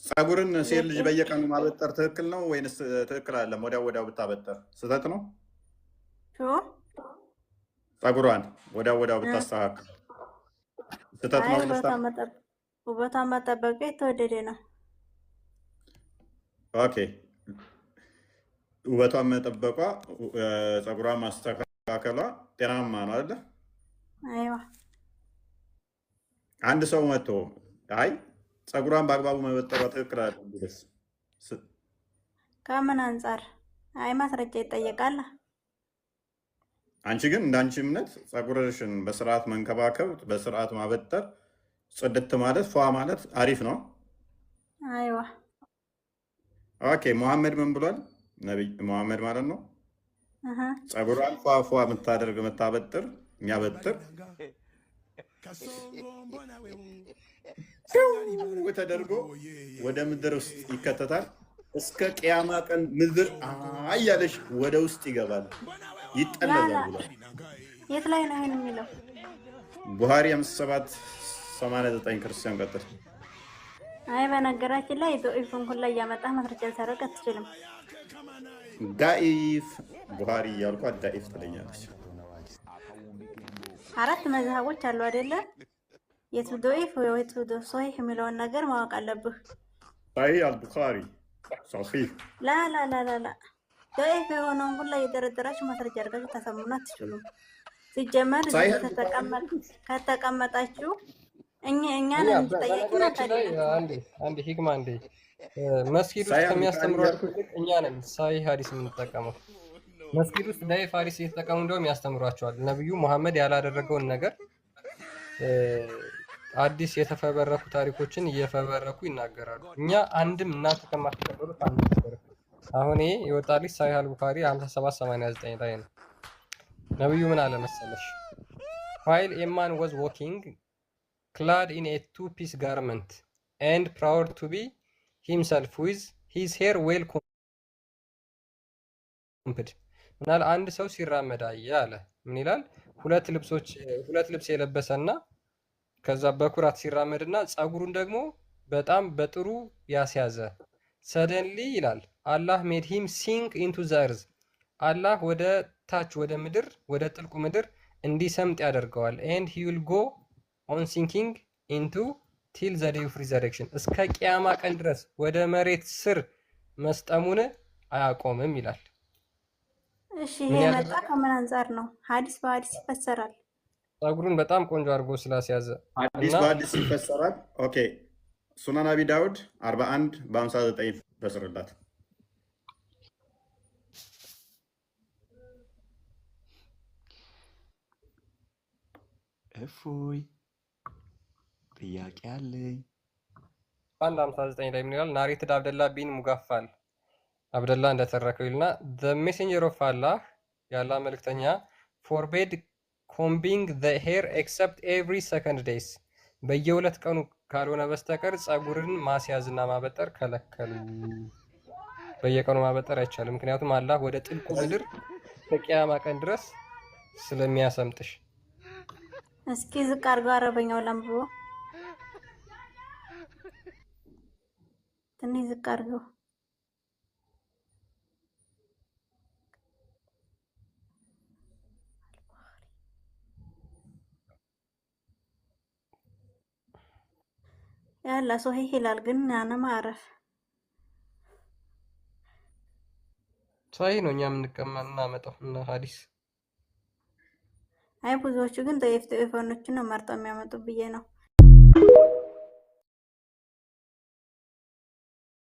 ጸጉርን ሴት ልጅ በየቀኑ ማበጠር ትክክል ነው ወይንስ ትክክል አይደለም? ወዲያው ብታበጠር ስህተት ነው? ጸጉሯን ወዲያው ብታስተካክል ስህተት ነው? ውበቷን መጠበቅ የተወደደ ነው። ኦኬ፣ ውበቷን መጠበቋ ጸጉሯን ማስተካከሏ ጤናማ ነው አይደለ? አይዋ አንድ ሰው መጥቶ አይ ጸጉሯን በአግባቡ መበጠሯ ትክክል አይደለም ቢልስ? ከምን አንጻር? አይ ማስረጃ ይጠየቃል። አንቺ ግን እንዳንቺ እምነት ጸጉርሽን በስርዓት መንከባከብ፣ በስርዓት ማበጠር፣ ጽድት ማለት ፏ ማለት አሪፍ ነው። አይዋ ኦኬ። መሐመድ ምን ብሏል? ነብይ መሐመድ ማለት ነው ጸጉሯን ፏ የምታደርግ የምታበጥር የሚያበጥር ተደርጎ ወደ ምድር ውስጥ ይከተታል። እስከ ቅያማ ቀን ምድር አያለሽ ወደ ውስጥ ይገባል፣ ይጠለዛል ብሏል። የት ላይ ነው ይሄን የሚለው? ቡሃሪ 5789 ክርስቲያን ቀጥል። አይ በነገራችን ላይ ዶኢፍን ሁላ እያመጣ ማስረጃ ልታደርግ አትችልም። ዳኢፍ ቡሃሪ እያልኳት ዳኢፍ ትለኛለች። 4 መዝሀቦች አሉ አይደለ? የቱ ዶኢፍ የቱ ሶሂህ የሚለውን ነገር ማወቅ አለብህ። ሶሂህ አልቡኻሪ ሶሂህ ላ ዶኢፍ የሆነውን ሁላ እየደረደራችሁ ማስረጃ አድርጋችሁ ታሰሙና አትችሉም። ሲጀመር ከተቀመጣችሁ እኛን እንጠየቅና አንዴ ሂክማ አንዴ መስጊድ ውስጥ ከሚያስተምሯችሁ እኛ ነን ሳሂህ ሐዲስ የምንጠቀመው። መስጊድ ውስጥ ዳይፍ ሐዲስ እየተጠቀሙ እንደውም ያስተምሯቸዋል። ነብዩ መሐመድ ያላደረገውን ነገር አዲስ የተፈበረኩ ታሪኮችን እየፈበረኩ ይናገራሉ። እኛ አንድም እናንተ ከማትቀበሉት አንድ አሁን ይሄ የወጣልኝ ሳሂህ አልቡኻሪ 5789 ላይ ነው። ነብዩ ምን አለ መሰለሽ? while a man was walking clad in a two-piece garment and proud to be himself with his hair well combed ምናል አንድ ሰው ሲራመድ አየ አለ። ምን ይላል? ሁለት ልብስ የለበሰና ከዛ በኩራት ሲራመድና ጸጉሩን ደግሞ በጣም በጥሩ ያስያዘ suddenly ይላል አላህ made him sink into the earth አላህ ወደ ታች ወደ ምድር ወደ ጥልቁ ምድር እንዲሰምጥ ያደርገዋል። and he will go on sinking into till the day of resurrection እስከ ቂያማ ቀን ድረስ ወደ መሬት ስር መስጠሙን አያቆምም ይላል። እሺ ይሄ መጣ ከምን አንፃር ነው? ሐዲስ በሐዲስ ይፈሰራል። ጸጉሩን በጣም ቆንጆ አድርጎ ስላስያዘ ሐዲስ በሐዲስ ይፈሰራል። ኦኬ ሱናን አቢ ዳውድ 41 በ59 ይፈሰራላት። እፎይ ጥያቄ አለኝ። 59 ላይ ምን ይላል? ናሬትድ አብደላ ቢን ሙጋፋል አብደላ እንደተረከው ይልና the messenger of Allah ያላ መልእክተኛ forbade combing the hair except every second days በየሁለት ቀኑ ካልሆነ በስተቀር ጸጉርን ማስያዝና ማበጠር ከለከሉ። በየቀኑ ማበጠር አይቻልም፣ ምክንያቱም አላህ ወደ ጥልቁ ምድር ከቂያማ ቀን ድረስ ስለሚያሰምጥሽ። እስኪ ዝቅ አድርገው አረበኛው ለምቦ ትንሽ ዝቅ አድርገው። ያላ ሶሂህ ይላል ግን ያነ ማረፍ ሶሂህ ነው እኛ የምናመጣው እና ሐዲስ አይ ብዙዎቹ ግን ዶኢፍ ዶኢፎችን ነው መርጠው የሚያመጡ ብዬ ነው።